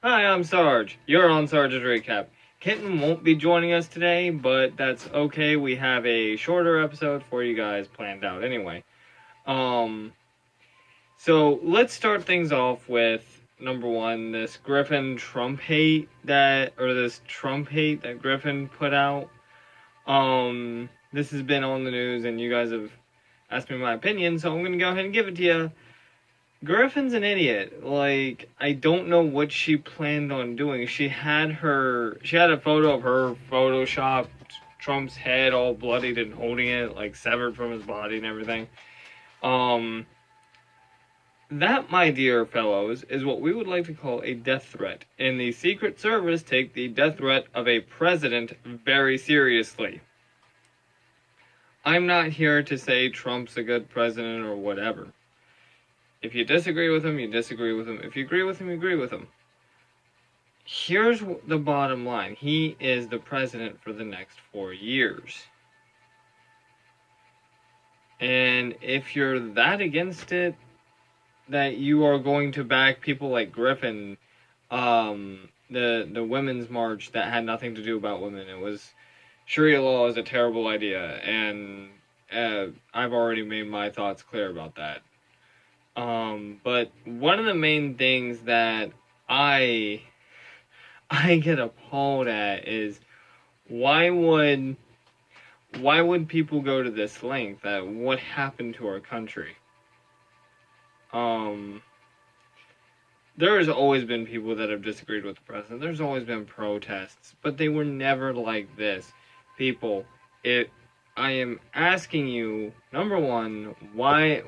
Hi, I'm Sarge. You're on Sarge's Recap. Kitten won't be joining us today, but that's okay. We have a shorter episode for you guys planned out anyway. Um, so let's start things off with number one, this Trump hate that Griffin put out. This has been on the news, and you guys have asked me my opinion, so I'm gonna go ahead and give it to you. Griffin's an idiot. Like, I don't know what she planned on doing. She had a photo of her photoshopped Trump's head all bloodied and holding it, like, severed from his body and everything. That, my dear fellows, is what we would like to call a death threat. And the Secret Service take the death threat of a president very seriously. I'm not here to say Trump's a good president or whatever. If you disagree with him, you disagree with him. If you agree with him, you agree with him. Here's the bottom line. He is the president for the next 4 years. And if you're that against it, that you are going to back people like Griffin, the women's march that had nothing to do about women. It was Sharia law is a terrible idea, and I've already made my thoughts clear about that. But one of the main things that I get appalled at is why would people go to this length? That what happened to our country? There's always been people that have disagreed with the president. There's always been protests, but they were never like this. People, I am asking you, number one, why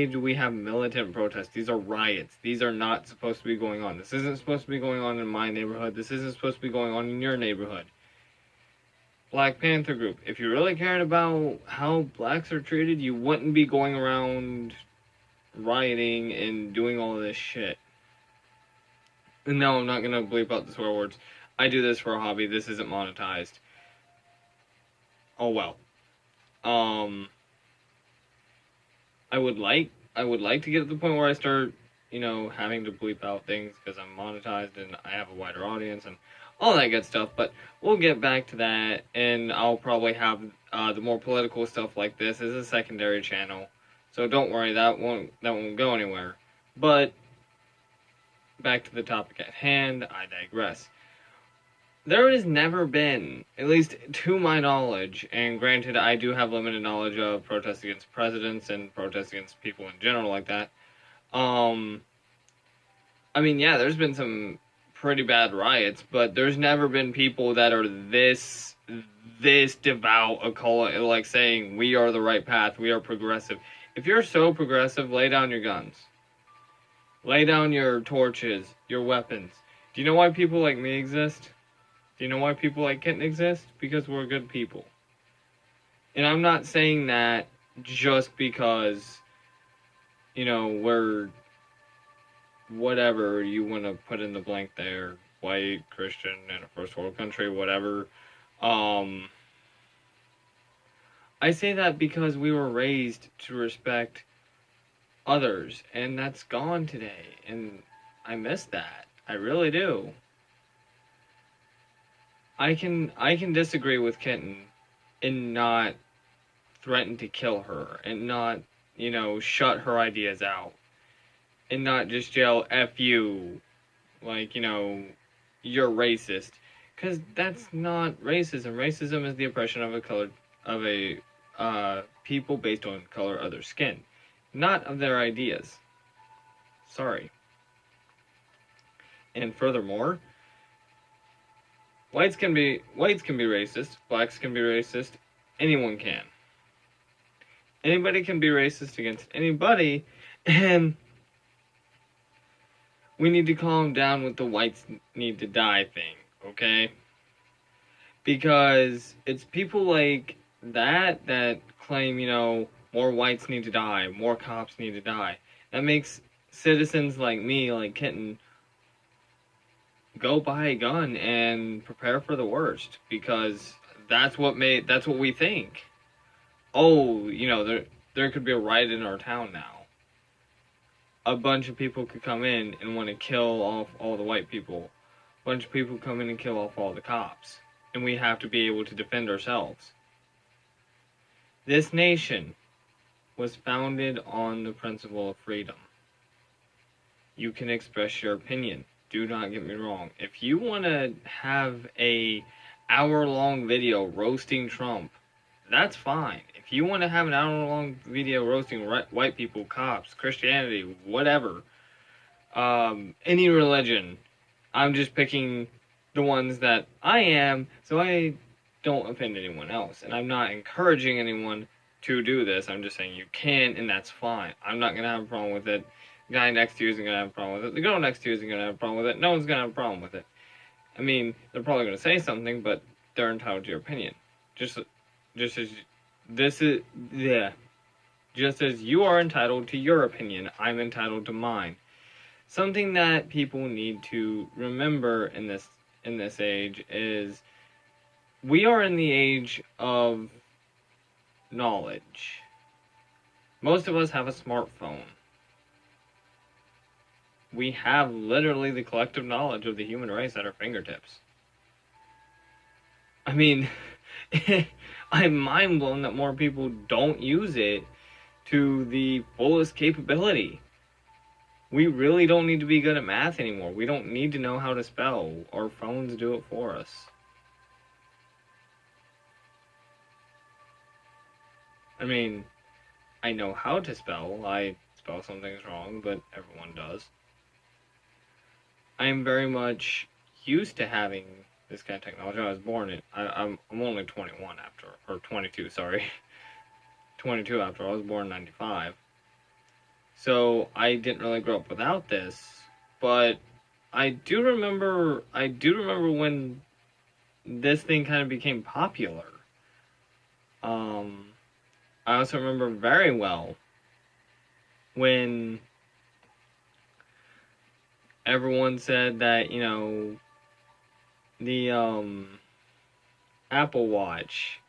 do we have militant protests? These are riots. These are not supposed to be going on. This isn't supposed to be going on in my neighborhood. This isn't supposed to be going on in your neighborhood. Black Panther Group, if you really cared about how blacks are treated, you wouldn't be going around rioting and doing all of this shit. And no, I'm not gonna bleep out the swear words. I do this for a hobby. This isn't monetized. Oh well. I would like to get to the point where I start, having to bleep out things because I'm monetized and I have a wider audience and all that good stuff. But we'll get back to that, and I'll probably have the more political stuff like this as a secondary channel. So don't worry, that won't go anywhere. But back to the topic at hand, I digress. There has never been, at least to my knowledge, and granted I do have limited knowledge of protests against presidents and protests against people in general like that. There's been some pretty bad riots, but there's never been people that are this devout occult, like saying we are the right path, we are progressive. If you're so progressive, lay down your guns. Lay down your torches, your weapons. Do you know why people like me exist? Do you know why people like Kitten exist? Because we're good people. And I'm not saying that just because, we're whatever you want to put in the blank there. White, Christian, in a first world country, whatever. I say that because we were raised to respect others, and that's gone today, and I miss that. I really do. I can disagree with Kitten and not threaten to kill her and not, shut her ideas out and not just yell F you, like, you're racist, because that's not racism. Racism is the oppression of people based on color of their skin, not of their ideas. Sorry. And furthermore, whites can be racist, blacks can be racist, anyone can. Anybody can be racist against anybody, and we need to calm down with the whites need to die thing, okay? Because it's people like that claim, more whites need to die, more cops need to die. That makes citizens like me, like Kitten, go buy a gun and prepare for the worst, because that's what we think. Oh, there could be a riot in our town now. a bunch of people could come in and want to kill off all the white people. A bunch of people come in and kill off all the cops. And we have to be able to defend ourselves. This nation was founded on the principle of freedom. You can express your opinion. Do not get me wrong. If you want to have a hour-long video roasting Trump, that's fine. If you want to have an hour-long video roasting white people, cops, Christianity, whatever, any religion, I'm just picking the ones that I am, so I don't offend anyone else. And I'm not encouraging anyone to do this. I'm just saying you can, and that's fine. I'm not going to have a problem with it. The guy next to you isn't going to have a problem with it. The girl next to you isn't going to have a problem with it. No one's going to have a problem with it. I mean, they're probably going to say something, but they're entitled to your opinion. Just as you are entitled to your opinion, I'm entitled to mine. Something that people need to remember in this age is we are in the age of knowledge. Most of us have a smartphone. We have literally the collective knowledge of the human race at our fingertips. I mean, I'm mind blown that more people don't use it to the fullest capability. We really don't need to be good at math anymore. We don't need to know how to spell. Our phones do it for us. I mean, I know how to spell. I spell some things wrong, but everyone does. I am very much used to having this kind of technology. I was born I'm only 21 after, or 22, sorry. 22 after. I was born in 95. So I didn't really grow up without this, but I do remember when this thing kind of became popular. I also remember very well when everyone said that, the Apple Watch.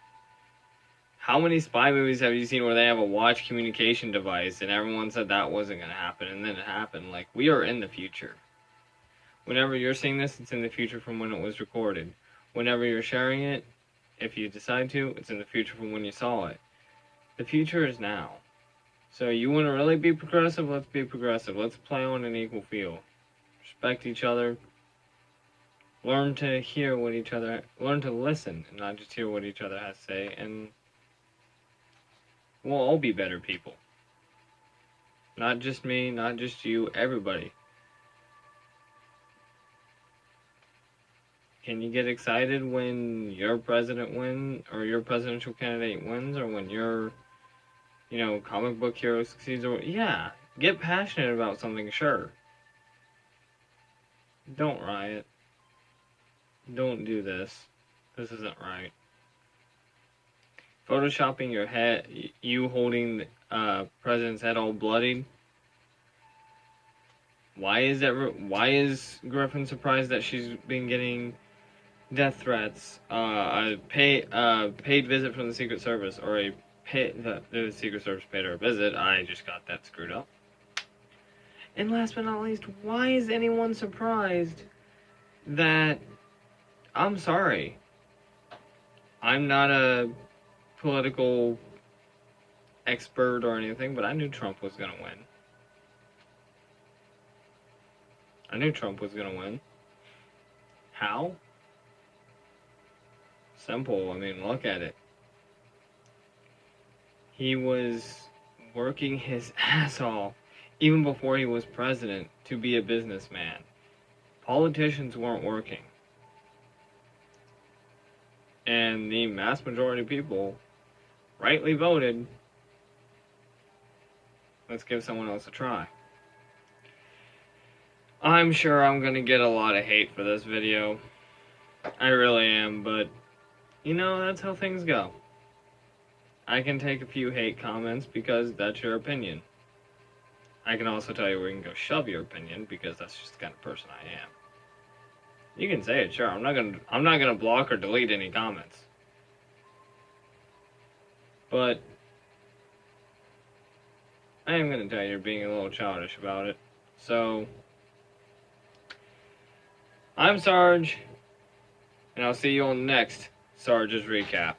How many spy movies have you seen where they have a watch communication device and everyone said that wasn't going to happen and then it happened? Like, we are in the future. Whenever you're seeing this, it's in the future from when it was recorded. Whenever you're sharing it, if you decide to, it's in the future from when you saw it. The future is now. So you want to really be progressive? Let's be progressive. Let's play on an equal field. Respect each other. Learn to hear what each other, learn to listen and not just hear what each other has to say, and we'll all be better people. Not just me, not just you, everybody. Can you get excited when your president wins, or your presidential candidate wins, or when your, comic book hero succeeds? Or yeah, get passionate about something, sure. Don't riot. Don't do this. This isn't right. Photoshopping your head, you holding president's head all bloodied. Why is Griffin surprised that she's been getting death threats? A paid visit from the Secret Service, or the Secret Service paid her a visit. I just got that screwed up. And last but not least, why is anyone surprised that? I'm sorry. I'm not a political expert or anything, but I knew Trump was going to win. I knew Trump was going to win. How? Simple. I mean, look at it. He was working his ass off, even before he was president, to be a businessman. Politicians weren't working. And the mass majority of people rightly voted, let's give someone else a try. I'm sure I'm going to get a lot of hate for this video. I really am, but, that's how things go. I can take a few hate comments because that's your opinion. I can also tell you where you can go shove your opinion because that's just the kind of person I am. You can say it, sure. I'm not gonna block or delete any comments. But I am going to tell you you're being a little childish about it. So, I'm Sarge, and I'll see you on the next Sarge's Recap.